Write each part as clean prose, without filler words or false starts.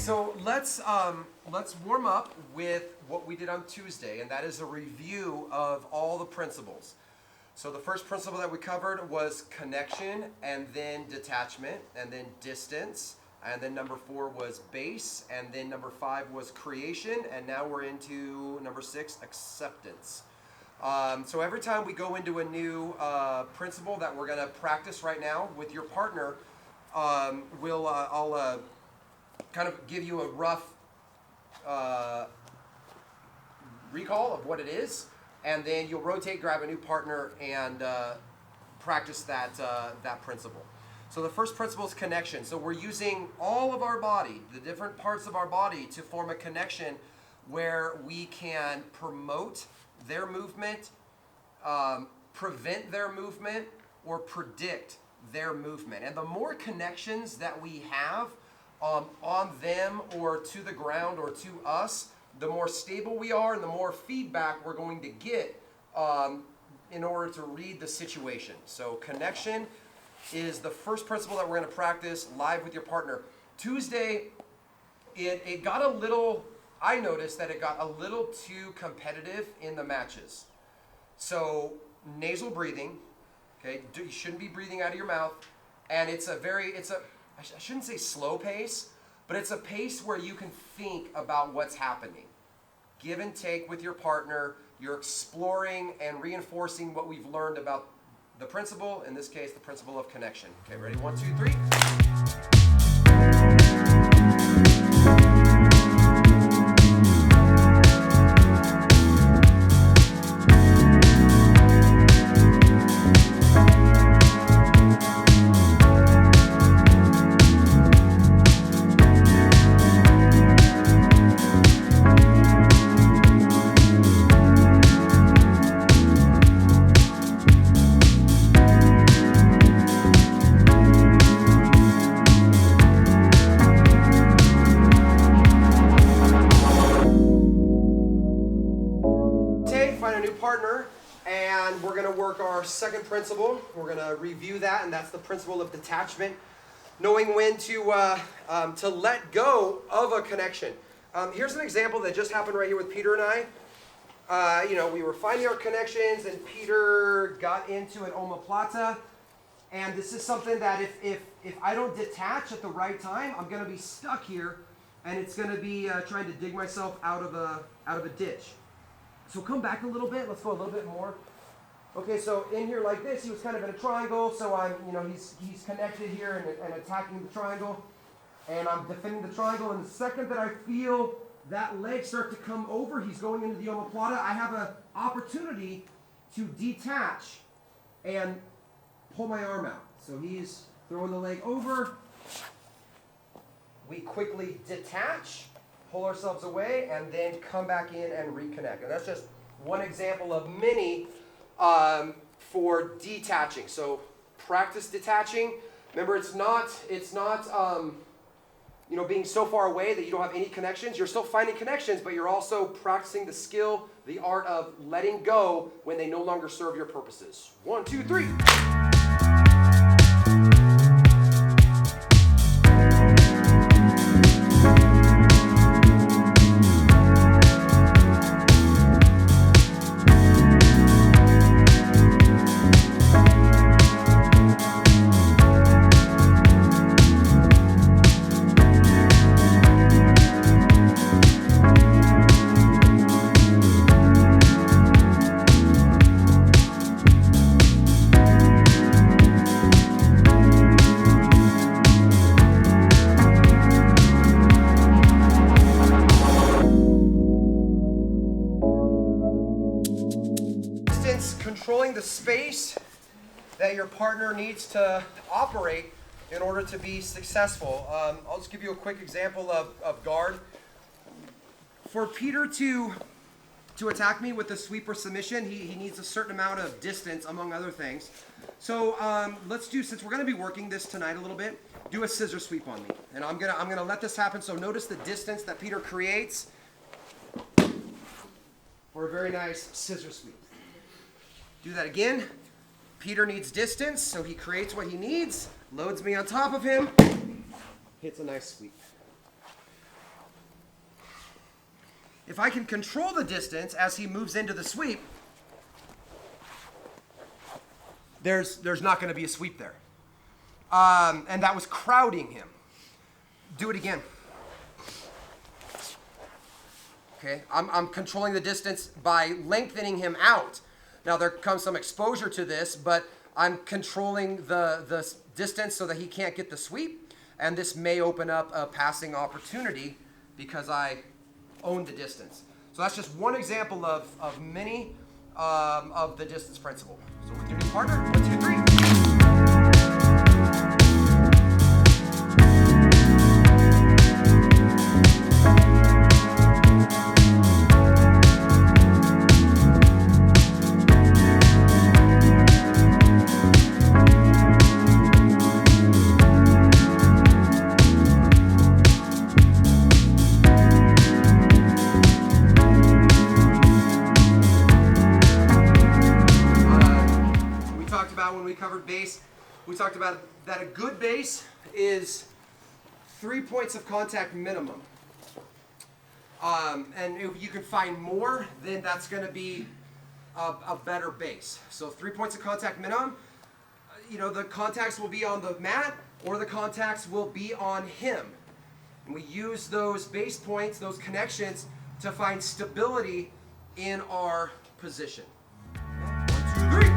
So let's warm up with what we did on Tuesday, and that is a review of all the principles. So the first principle that we covered was connection, and then detachment, and then distance, and then number 4 was base, and then number 5 was creation, and now we're into number 6, acceptance. So every time we go into a new principle that we're going to practice right now with your partner, I'll kind of give you a rough recall of what it is, and then you'll rotate, grab a new partner, and practice that principle. So the first principle is connection. So we're using all of our body, the different parts of our body, to form a connection where we can promote their movement, prevent their movement, or predict their movement. And the more connections that we have on them or to the ground or to us, the more stable we are and the more feedback we're going to get in order to read the situation. So connection is the first principle that we're going to practice live with your partner. Tuesday, it got a little, I noticed that it got a little too competitive in the matches. So nasal breathing, okay, you shouldn't be breathing out of your mouth, and I shouldn't say slow pace, but it's a pace where you can think about what's happening. Give and take with your partner. You're exploring and reinforcing what we've learned about the principle, in this case, the principle of connection. Okay, ready? 1, 2, 3. Partner, and we're going to work our second principle. We're going to review that, and that's the principle of detachment, knowing when to let go of a connection. Here's an example that just happened right here with Peter and I. We were finding our connections, and Peter got into an omoplata, and this is something that if I don't detach at the right time, I'm going to be stuck here, and it's going to be trying to dig myself out of a ditch. So come back a little bit. Let's go a little bit more. Okay, so in here like this, he was kind of in a triangle. So he's connected here and attacking the triangle, and I'm defending the triangle. And the second that I feel that leg start to come over, he's going into the omoplata. I have an opportunity to detach and pull my arm out. So he's throwing the leg over. We quickly detach, pull ourselves away, and then come back in and reconnect. And that's just one example of many for detaching. So practice detaching. Remember, it's not being so far away that you don't have any connections. You're still finding connections, but you're also practicing the skill, the art of letting go when they no longer serve your purposes. 1, 2, 3. Controlling the space that your partner needs to operate in order to be successful. I'll just give you a quick example of guard. For Peter to attack me with a sweep or submission, he needs a certain amount of distance, among other things. So let's do, since we're going to be working this tonight a little bit, do a scissor sweep on me. And I'm gonna let this happen. So notice the distance that Peter creates for a very nice scissor sweep. Do that again. Peter needs distance, so he creates what he needs, loads me on top of him, hits a nice sweep. if I can control the distance as he moves into the sweep, there's not going to be a sweep there. And that was crowding him. Do it again. Okay, I'm controlling the distance by lengthening him out. Now there comes some exposure to this, but I'm controlling the distance so that he can't get the sweep, and this may open up a passing opportunity because I own the distance. So that's just one example of many of the distance principle. So with your new partner, 1, 2, 3. When we covered base, we talked about that a good base is 3 points of contact minimum. And if you can find more, then that's going to be a better base. So 3 points of contact minimum, the contacts will be on the mat or the contacts will be on him. And we use those base points, those connections, to find stability in our position. 1, 2, 3.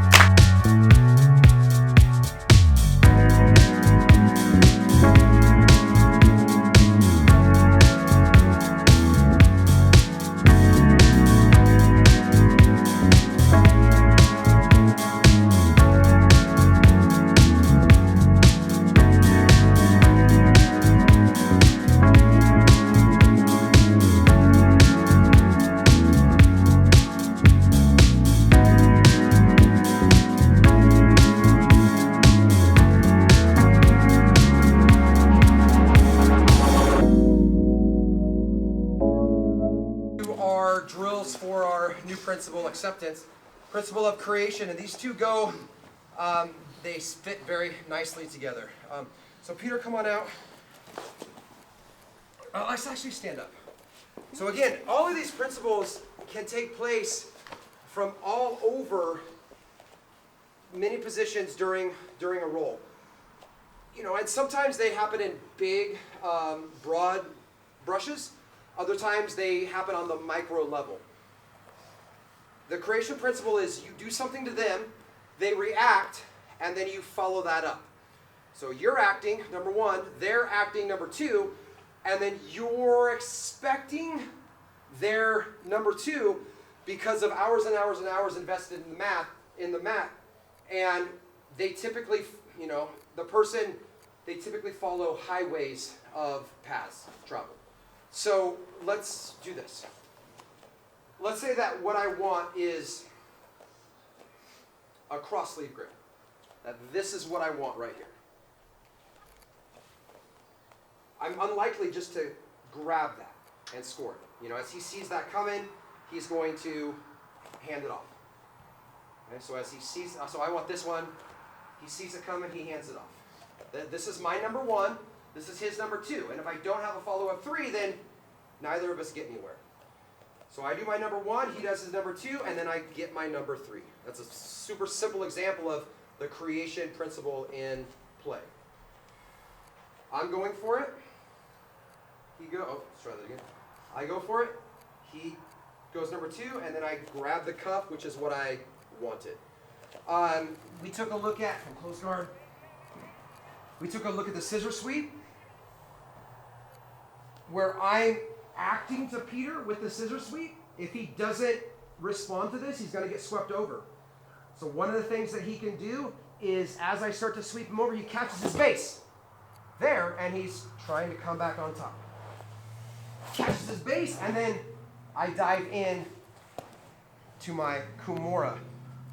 Drills for our new principle acceptance, principle of creation, and these two go, they fit very nicely together. So Peter, come on out. Let's actually stand up. So again, all of these principles can take place from all over many positions during a roll. And sometimes they happen in big, broad brushes. Other times they happen on the micro level. The creation principle is you do something to them, they react, and then you follow that up. So you're acting, number one, they're acting, number two, and then you're expecting their number two because of hours and hours and hours invested in the mat. And they typically, they typically follow highways of paths travel. So let's do this. Let's say that what I want is a cross sleeve grip. That this is what I want right here. I'm unlikely just to grab that and score it. As he sees that coming, he's going to hand it off. Okay, so as he sees, so I want this one. He sees it coming, he hands it off. This is my number one. This is his number two. And if I don't have a follow-up three, then neither of us get anywhere. So I do my number one, he does his number two, and then I get my number three. That's a super simple example of the creation principle in play. I'm going for it. Let's try that again. I go for it. He goes number two, and then I grab the cuff, which is what I wanted. We took a look at, from close guard, we took a look at the scissor sweep, where I'm acting to Peter with the scissor sweep. If he doesn't respond to this, he's going to get swept over. So one of the things that he can do is, as I start to sweep him over, he catches his base there, and he's trying to come back on top. Catches his base, and then I dive in to my Kumura.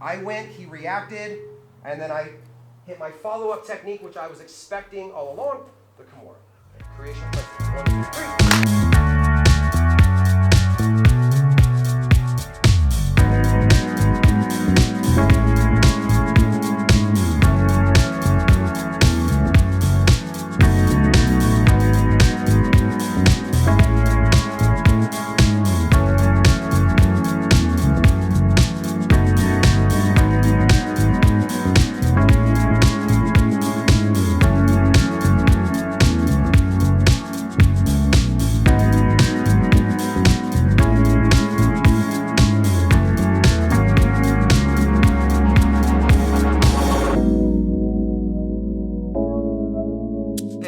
I went, he reacted, and then I hit my follow-up technique, which I was expecting all along, the Kimura. Creation principle. 1, 2, 3.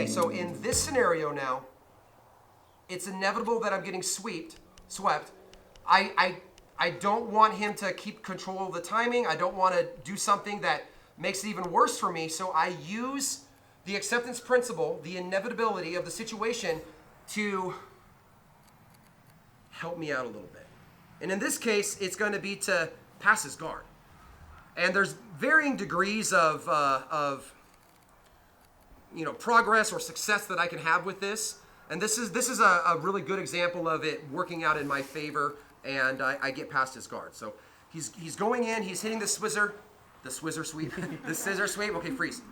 Okay, so in this scenario now, it's inevitable that I'm getting swept. I don't want him to keep control of the timing. I don't want to do something that makes it even worse for me. So I use the acceptance principle, the inevitability of the situation, to help me out a little bit. And in this case, it's going to be to pass his guard. And there's varying degrees of progress or success that I can have with this. And this is a really good example of it working out in my favor, and I get past his guard. So he's going in, he's hitting the scissor sweep, the scissor sweep. Okay, freeze.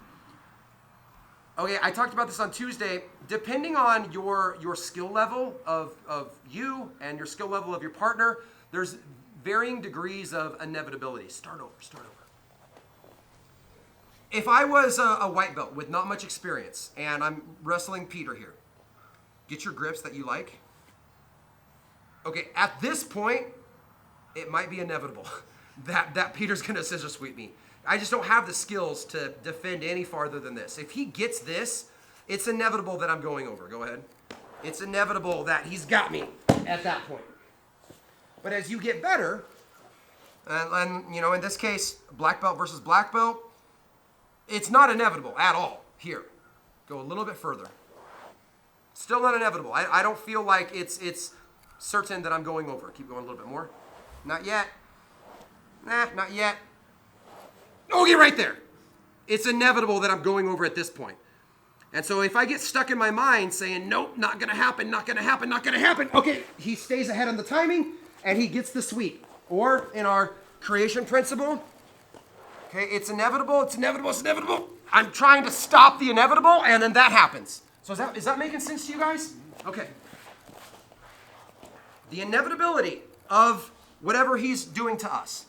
Okay, I talked about this on Tuesday. Depending on your skill level of you and your skill level of your partner, there's varying degrees of inevitability. Start over. If I was a white belt with not much experience and I'm wrestling Peter here, get your grips that you like. Okay, at this point, it might be inevitable that Peter's gonna scissor sweep me. I just don't have the skills to defend any farther than this. If he gets this, it's inevitable that I'm going over. Go ahead. It's inevitable that he's got me at that point. But as you get better, and in this case, black belt versus black belt, it's not inevitable at all. Here, go a little bit further. Still not inevitable. I don't feel like it's certain that I'm going over. Keep going a little bit more. Not yet. Not yet. Okay, right there. It's inevitable that I'm going over at this point. And so if I get stuck in my mind saying, nope, not going to happen, okay, he stays ahead on the timing and he gets the sweep. Or in our creation principle, okay, it's inevitable. I'm trying to stop the inevitable, and then that happens. So is that making sense to you guys? Okay. The inevitability of whatever he's doing to us.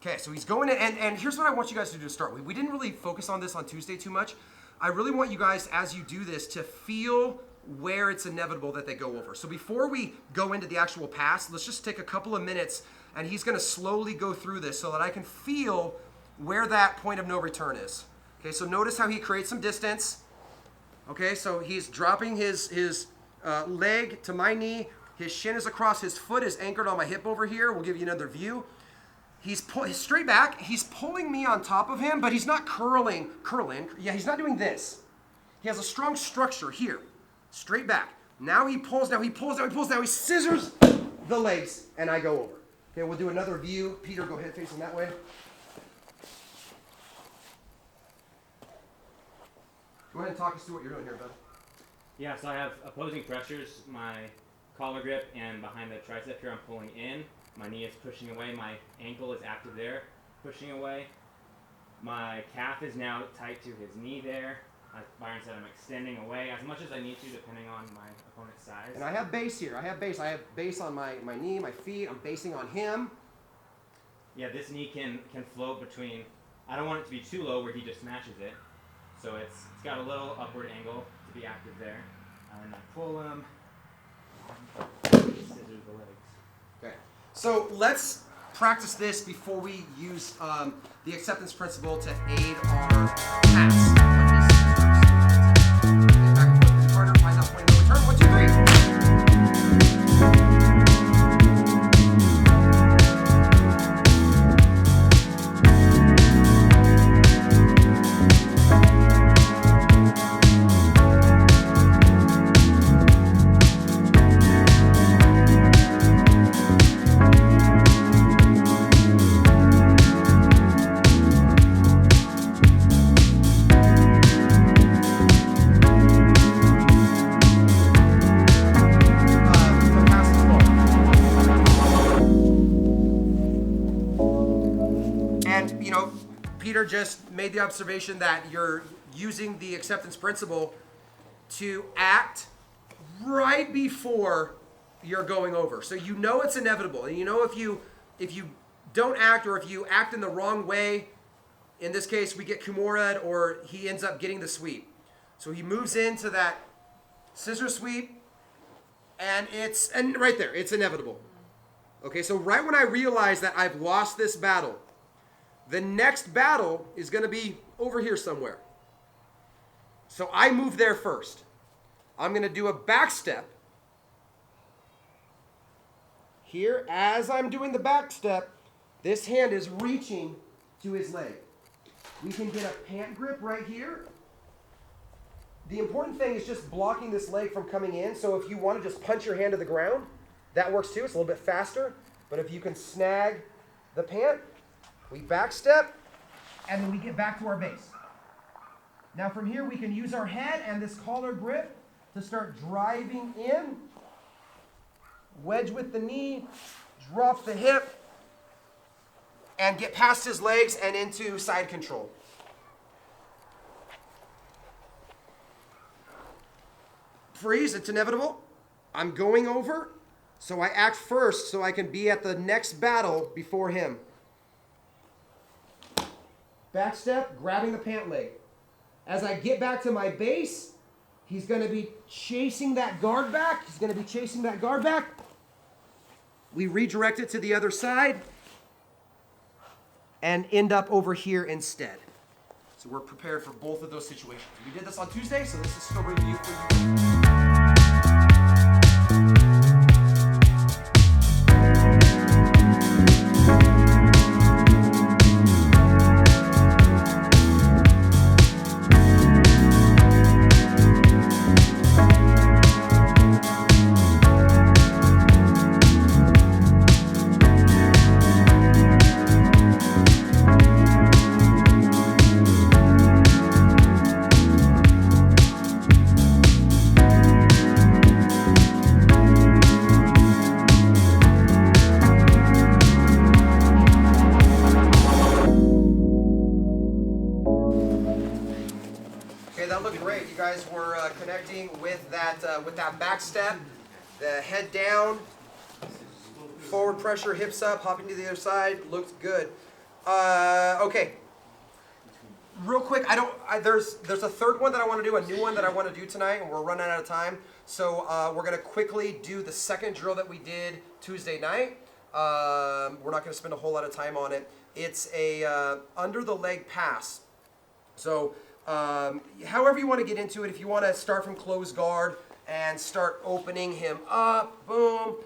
Okay, so he's going to, and here's what I want you guys to do to start with. We didn't really focus on this on Tuesday too much. I really want you guys, as you do this, to feel where it's inevitable that they go over. So before we go into the actual pass, let's just take a couple of minutes, and he's going to slowly go through this so that I can feel where that point of no return is. Okay, so notice how he creates some distance. Okay, so he's dropping his leg to my knee. His shin is across. His foot is anchored on my hip over here. We'll give you another view. He's straight back. He's pulling me on top of him, but he's not curling. Yeah, he's not doing this. He has a strong structure here. Straight back. Now he pulls. Now he scissors the legs, and I go over. Okay, we'll do another view. Peter, go ahead, facing that way. Go ahead and talk us through what you're doing here, bud. Yeah, so I have opposing pressures. My collar grip and behind the tricep here, I'm pulling in. My knee is pushing away. My ankle is active there, pushing away. My calf is now tight to his knee there. As Byron said, I'm extending away as much as I need to, depending on my opponent's size. And I have base here. I have base on my knee, my feet. I'm basing on him. Yeah, this knee can float between. I don't want it to be too low where he just smashes it. So it's got a little upward angle to be active there. And I pull him. Scissors the legs. Okay. So let's practice this before we use the acceptance principle to aid our pass. Get back to the partner, find that point of no return. 1, 2, 3. Peter just made the observation that you're using the acceptance principle to act right before you're going over. So you know it's inevitable. And you know if you don't act, or if you act in the wrong way, in this case we get Kimura, or he ends up getting the sweep. So he moves into that scissor sweep, and right there, it's inevitable. Okay, so right when I realize that I've lost this battle, the next battle is going to be over here somewhere. So I move there first. I'm going to do a back step. Here, as I'm doing the back step, this hand is reaching to his leg. We can get a pant grip right here. The important thing is just blocking this leg from coming in. So if you want to just punch your hand to the ground, that works too. It's a little bit faster. But if you can snag the pant, we back step, and then we get back to our base. Now from here, we can use our head and this collar grip to start driving in. Wedge with the knee, drop the hip, and get past his legs and into side control. Freeze, it's inevitable. I'm going over, so I act first so I can be at the next battle before him. Back step, grabbing the pant leg. As I get back to my base, he's going to be chasing that guard back. We redirect it to the other side and end up over here instead. So we're prepared for both of those situations. We did this on Tuesday, so this is still review for you. With that back step, the head down, forward pressure, hips up, hopping to the other side, looked good. Okay, real quick, there's a third one that I want to do, a new one that I want to do tonight, and we're running out of time. So we're going to quickly do the second drill that we did Tuesday night. We're not going to spend a whole lot of time on it. It's a under the leg pass. So however you want to get into it, if you want to start from closed guard and start opening him up, boom,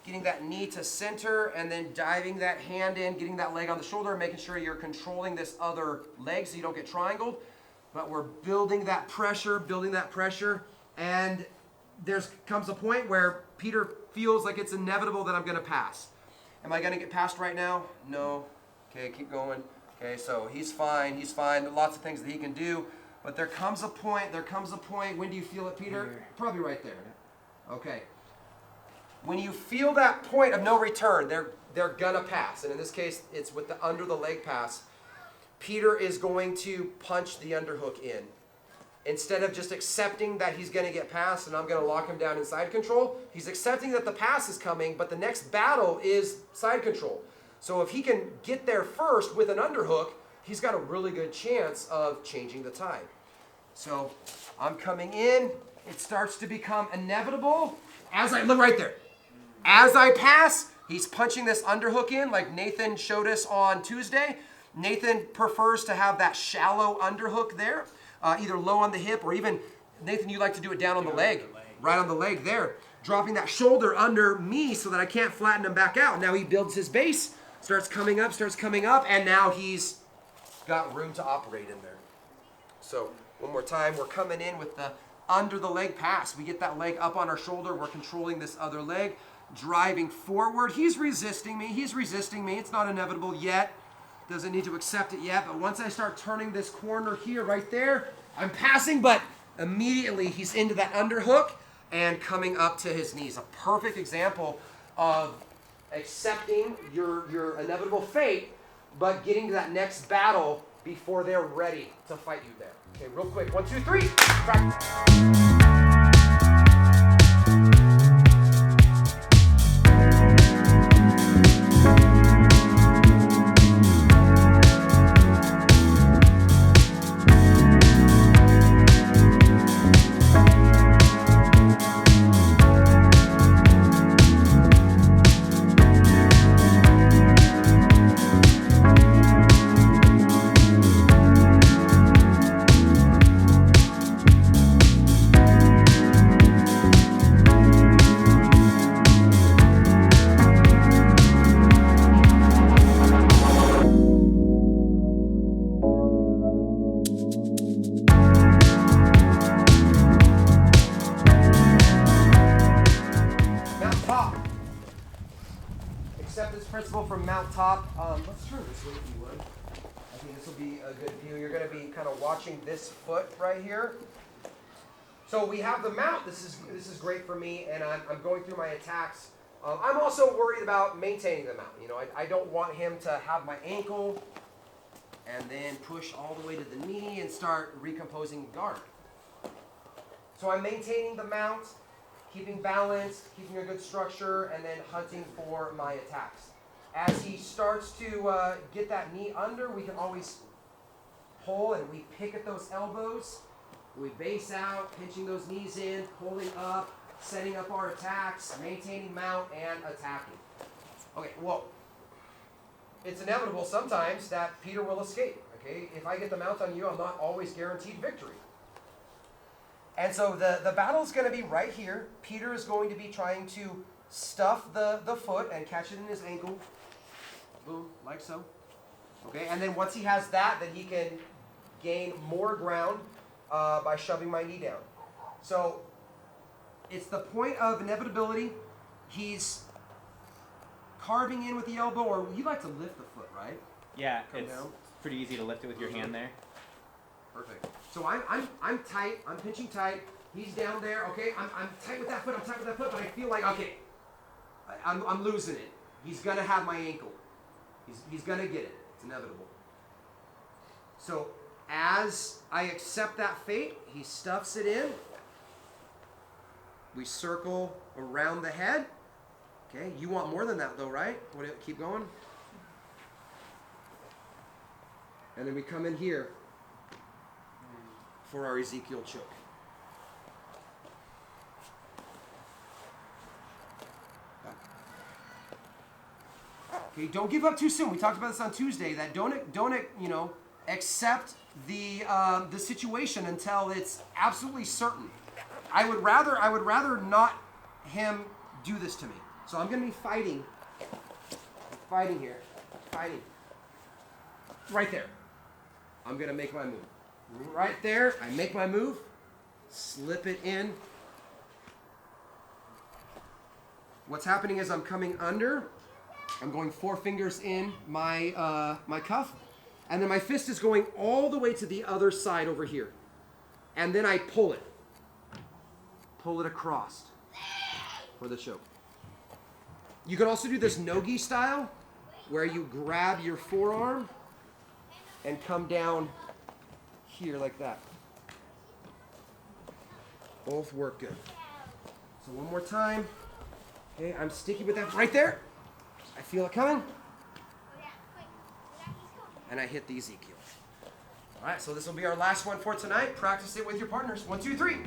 getting that knee to center, and then diving that hand in, getting that leg on the shoulder, making sure you're controlling this other leg so you don't get triangled. But we're building that pressure, and comes a point where Peter feels like it's inevitable that I'm going to pass. Am I going to get passed right now? No. Okay, keep going. Okay, so he's fine. Lots of things that he can do. But there comes a point. When do you feel it, Peter? Here. Probably right there. Okay. When you feel that point of no return, they're gonna pass. And in this case, it's with the under the leg pass. Peter is going to punch the underhook in. Instead of just accepting that he's gonna get passed and I'm gonna lock him down in side control, he's accepting that the pass is coming, but the next battle is side control. So if he can get there first with an underhook, he's got a really good chance of changing the tide. So I'm coming in. It starts to become inevitable. Look right there. As I pass, he's punching this underhook in like Nathan showed us on Tuesday. Nathan prefers to have that shallow underhook there, either low on the hip or even, Nathan, you like to do it down on the leg, right on the leg there. Dropping that shoulder under me so that I can't flatten him back out. Now he builds his base, starts coming up, and now he's got room to operate in there. So one more time, we're coming in with the under the leg pass. We get that leg up on our shoulder. We're controlling this other leg, driving forward. He's resisting me. It's not inevitable yet. Doesn't need to accept it yet. But once I start turning this corner here, right there, I'm passing, but immediately he's into that underhook and coming up to his knees. A perfect example of accepting your inevitable fate, but getting to that next battle before they're ready to fight you there. Okay, real quick. 1, 2, 3. Practice. mount top. Let's turn this way if you would. I think this will be a good view. You're going to be kind of watching this foot right here. So we have the mount. This is great for me, and I'm going through my attacks. I'm also worried about maintaining the mount. You know, I don't want him to have my ankle and then push all the way to the knee and start recomposing guard. So I'm maintaining the mount, keeping balance, keeping a good structure, and then hunting for my attacks. As he starts to get that knee under, we can always pull and we pick at those elbows. We base out, pinching those knees in, pulling up, setting up our attacks, maintaining mount, and attacking. Okay, well, it's inevitable sometimes that Peter will escape. Okay, if I get the mount on you, I'm not always guaranteed victory. And so the battle is going to be right here. Peter is going to be trying to stuff the foot and catch it in his ankle. Boom, like so. Okay, and then once he has that, then he can gain more ground by shoving my knee down. So it's the point of inevitability. He's carving in with the elbow, or you like to lift the foot, right? Yeah, Come it's down. pretty easy to lift it with your hand there. Perfect. So I'm tight. I'm pinching tight. He's down there. Okay, I'm tight with that foot. I'm tight with that foot, but I feel like okay, I'm losing it. He's gonna have my ankle. He's gonna get it. It's inevitable. So as I accept that fate, he stuffs it in. We circle around the head. Okay, you want more than that though, right? Keep going. And then we come in here for our Ezekiel choke. Okay, don't give up too soon. We talked about this on Tuesday. That don't accept the situation until it's absolutely certain. I would rather not him do this to me. So I'm going to be fighting here, fighting. Right there. I'm going to make my move. Right there, I make my move, slip it in. What's happening is I'm coming under. I'm going 4 fingers in my my cuff, and then my fist is going all the way to the other side over here, and then I pull it across for the choke. You can also do this no-gi style, where you grab your forearm and come down here like that. Both work good. So one more time. Okay, I'm sticky with that right there. I feel it coming. And I hit the Ezekiel. All right, so this will be our last one for tonight. Practice it with your partners. 1, 2, 3.